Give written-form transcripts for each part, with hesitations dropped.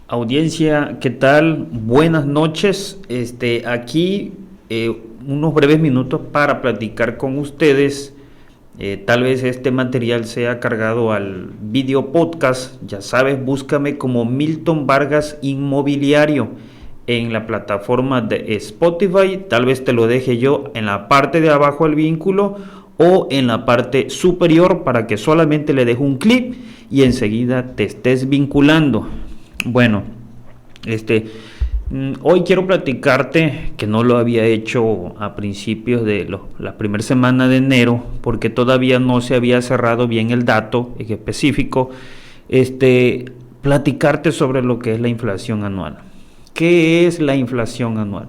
Audiencia, ¿qué tal? Buenas noches. Aquí unos breves minutos para platicar con ustedes. Tal vez este material sea cargado al video podcast. Ya sabes, búscame como Milton Vargas Inmobiliario en la plataforma de Spotify. Tal vez te lo deje yo en la parte de abajo del vínculo o en la parte superior para que solamente le deje un clic y enseguida te estés vinculando. Bueno, hoy quiero platicarte que no lo había hecho a principios de la primera semana de enero porque todavía no se había cerrado bien el dato en específico. Platicarte sobre lo que es la inflación anual. ¿Qué es la inflación anual?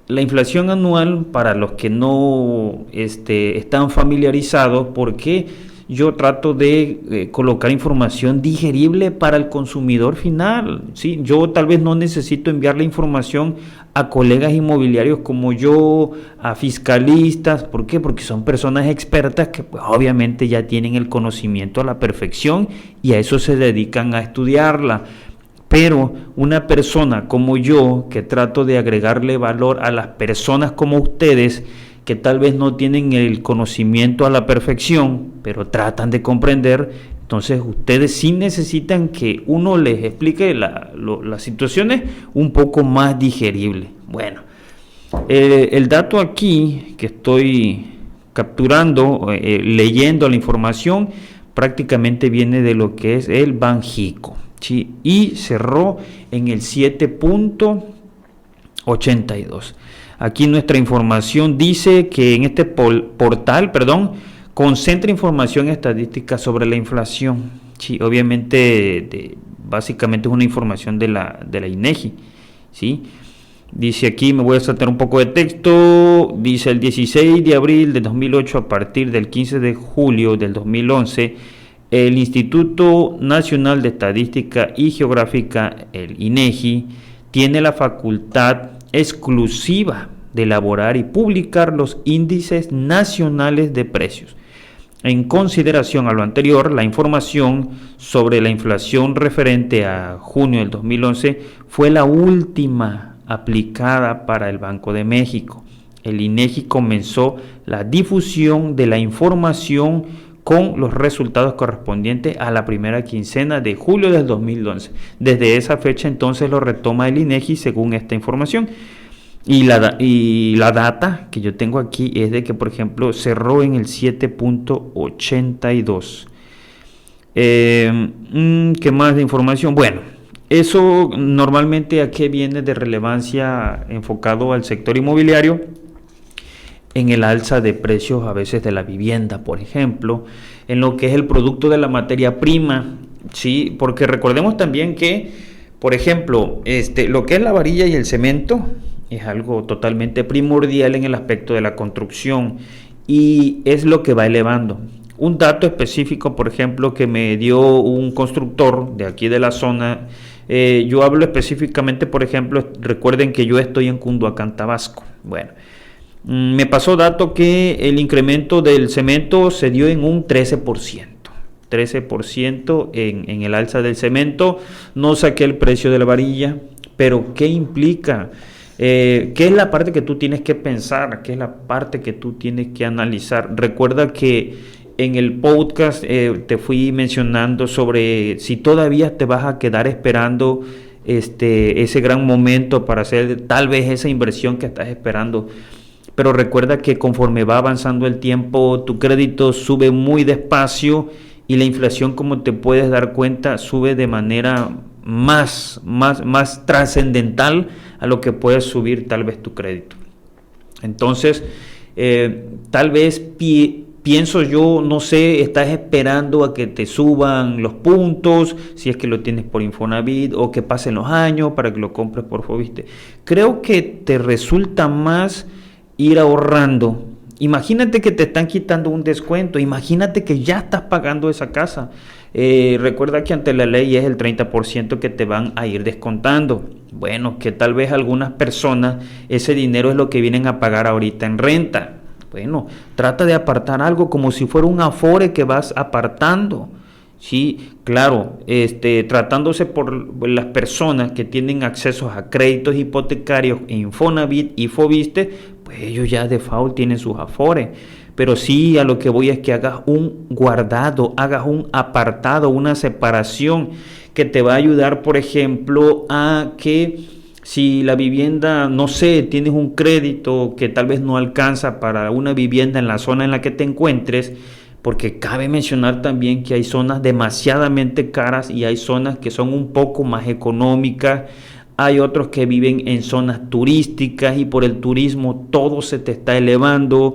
La inflación anual, para los que no están familiarizados, porque yo trato de colocar información digerible para el consumidor final, ¿sí? Yo tal vez no necesito enviar la información a colegas inmobiliarios como yo, a fiscalistas. ¿Por qué? Porque son personas expertas que pues, obviamente ya tienen el conocimiento a la perfección y a eso se dedican a estudiarla. Pero una persona como yo, que trato de agregarle valor a las personas como ustedes, que tal vez no tienen el conocimiento a la perfección, pero tratan de comprender, entonces ustedes sí necesitan que uno les explique las situaciones un poco más digerible. Bueno, el dato aquí que estoy capturando, leyendo la información, prácticamente viene de lo que es el Banxico, ¿sí? Y cerró en el 7.82. Aquí nuestra información dice que en este portal, concentra información estadística sobre la inflación. Sí, obviamente, básicamente es una información de la INEGI, ¿sí? Dice aquí, me voy a saltar un poco de texto, dice el 16 de abril de 2008 a partir del 15 de julio del 2011, el Instituto Nacional de Estadística y Geográfica, el INEGI, tiene la facultad exclusiva de elaborar y publicar los índices nacionales de precios. En consideración a lo anterior, la información sobre la inflación referente a junio del 2011 fue la última aplicada para el Banco de México. El INEGI comenzó la difusión de la información con los resultados correspondientes a la primera quincena de julio del 2011. Desde esa fecha entonces lo retoma el INEGI según esta información. Y la data que yo tengo aquí es de que, por ejemplo, cerró en el 7.82. ¿Qué más de información? Bueno, eso normalmente a qué viene de relevancia enfocado al sector inmobiliario, en el alza de precios a veces de la vivienda, por ejemplo, en lo que es el producto de la materia prima, ¿sí? Porque recordemos también que, por ejemplo, lo que es la varilla y el cemento es algo totalmente primordial en el aspecto de la construcción y es lo que va elevando. Un dato específico, por ejemplo, que me dio un constructor de aquí de la zona, yo hablo específicamente, por ejemplo, recuerden que yo estoy en Cunduacán, Tabasco. Bueno, me pasó dato que el incremento del cemento se dio en un 13%. 13% en el alza del cemento. No saqué el precio de la varilla, pero ¿qué implica? ¿Qué es la parte que tú tienes que pensar? ¿Qué es la parte que tú tienes que analizar? Recuerda que en el podcast te fui mencionando sobre si todavía te vas a quedar esperando ese gran momento para hacer tal vez esa inversión que estás esperando. Pero recuerda que conforme va avanzando el tiempo, tu crédito sube muy despacio y la inflación, como te puedes dar cuenta, sube de manera más trascendental a lo que puede subir tal vez tu crédito. Entonces, tal vez pienso yo, no sé, estás esperando a que te suban los puntos, si es que lo tienes por Infonavit, o que pasen los años para que lo compres por Foviste. Creo que te resulta más ir ahorrando. Imagínate que te están quitando un descuento, imagínate que ya estás pagando esa casa. Recuerda que ante la ley es el 30% que te van a ir descontando. Bueno, que tal vez algunas personas ese dinero es lo que vienen a pagar ahorita en renta. Bueno, trata de apartar algo como si fuera un afore que vas apartando. Sí, claro, tratándose por las personas que tienen acceso a créditos hipotecarios, Infonavit y Fobiste, pues ellos ya de default tienen sus afores. Pero sí, a lo que voy es que hagas un guardado, hagas un apartado, una separación que te va a ayudar, por ejemplo, a que si la vivienda, no sé, tienes un crédito que tal vez no alcanza para una vivienda en la zona en la que te encuentres, porque cabe mencionar también que hay zonas demasiadamente caras y hay zonas que son un poco más económicas, hay otros que viven en zonas turísticas y por el turismo todo se te está elevando.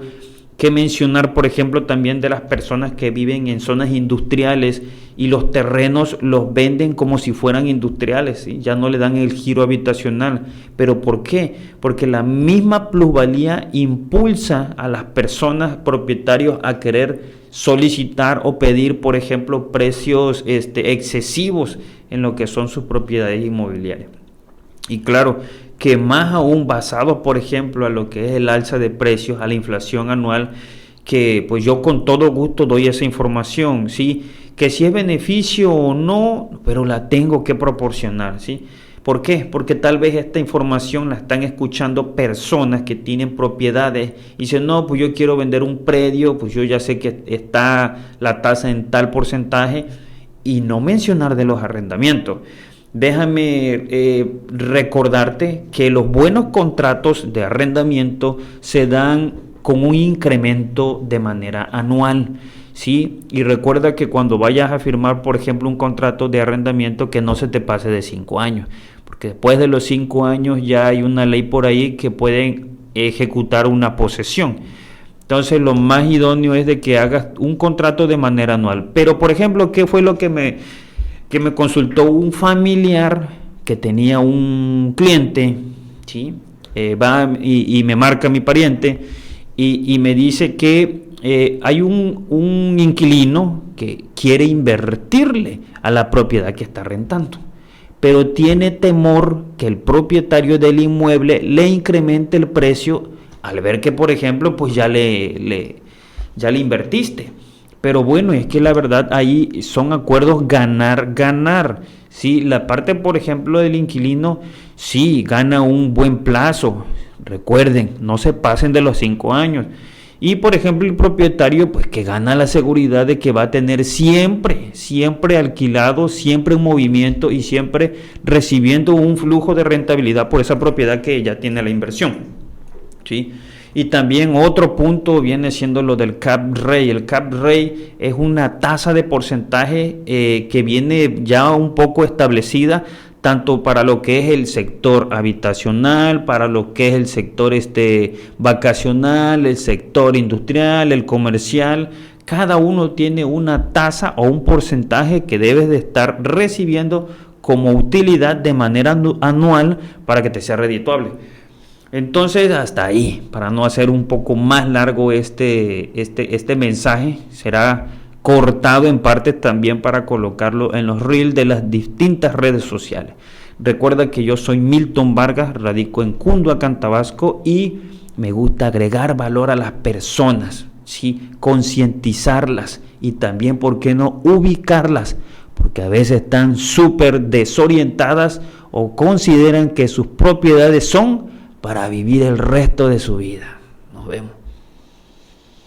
Que mencionar, por ejemplo, también de las personas que viven en zonas industriales y los terrenos los venden como si fueran industriales, ¿sí? Ya no le dan el giro habitacional. ¿Pero por qué? Porque la misma plusvalía impulsa a las personas propietarios a querer solicitar o pedir, por ejemplo, precios excesivos en lo que son sus propiedades inmobiliarias. Y claro, que más aún basado, por ejemplo, a lo que es el alza de precios, a la inflación anual, que pues yo con todo gusto doy esa información, ¿sí? Que si es beneficio o no, pero la tengo que proporcionar, ¿sí? ¿Por qué? Porque tal vez esta información la están escuchando personas que tienen propiedades y dicen, no, pues yo quiero vender un predio, pues yo ya sé que está la tasa en tal porcentaje, y no mencionar de los arrendamientos. Déjame recordarte que los buenos contratos de arrendamiento se dan con un incremento de manera anual, ¿sí? Y recuerda que cuando vayas a firmar, por ejemplo, un contrato de arrendamiento, que no se te pase de 5 años, porque después de los 5 años ya hay una ley por ahí que pueden ejecutar una posesión. Entonces lo más idóneo es de que hagas un contrato de manera anual. Pero, por ejemplo, ¿qué fue lo que me consultó un familiar que tenía un cliente? ¿Sí? Va y me marca mi pariente y me dice que hay un inquilino que quiere invertirle a la propiedad que está rentando, pero tiene temor que el propietario del inmueble le incremente el precio al ver que, por ejemplo, pues ya le invertiste. Pero bueno, es que la verdad ahí son acuerdos ganar, ganar. Sí, la parte, por ejemplo, del inquilino, sí, gana un buen plazo. Recuerden, no se pasen de los 5 años. Y, por ejemplo, el propietario, pues que gana la seguridad de que va a tener siempre alquilado, siempre en movimiento y siempre recibiendo un flujo de rentabilidad por esa propiedad que ya tiene la inversión. ¿Sí? Y también otro punto viene siendo lo del cap rate. El cap rate es una tasa de porcentaje que viene ya un poco establecida tanto para lo que es el sector habitacional, para lo que es el sector vacacional, el sector industrial, el comercial. Cada uno tiene una tasa o un porcentaje que debes de estar recibiendo como utilidad de manera anual para que te sea redituable. Entonces, hasta ahí, para no hacer un poco más largo este mensaje, será cortado en parte también para colocarlo en los reels de las distintas redes sociales. Recuerda que yo soy Milton Vargas, radico en Cunduacán, Tabasco, y me gusta agregar valor a las personas, ¿sí? Concientizarlas y también, ¿por qué no?, ubicarlas, porque a veces están súper desorientadas o consideran que sus propiedades son para vivir el resto de su vida. Nos vemos.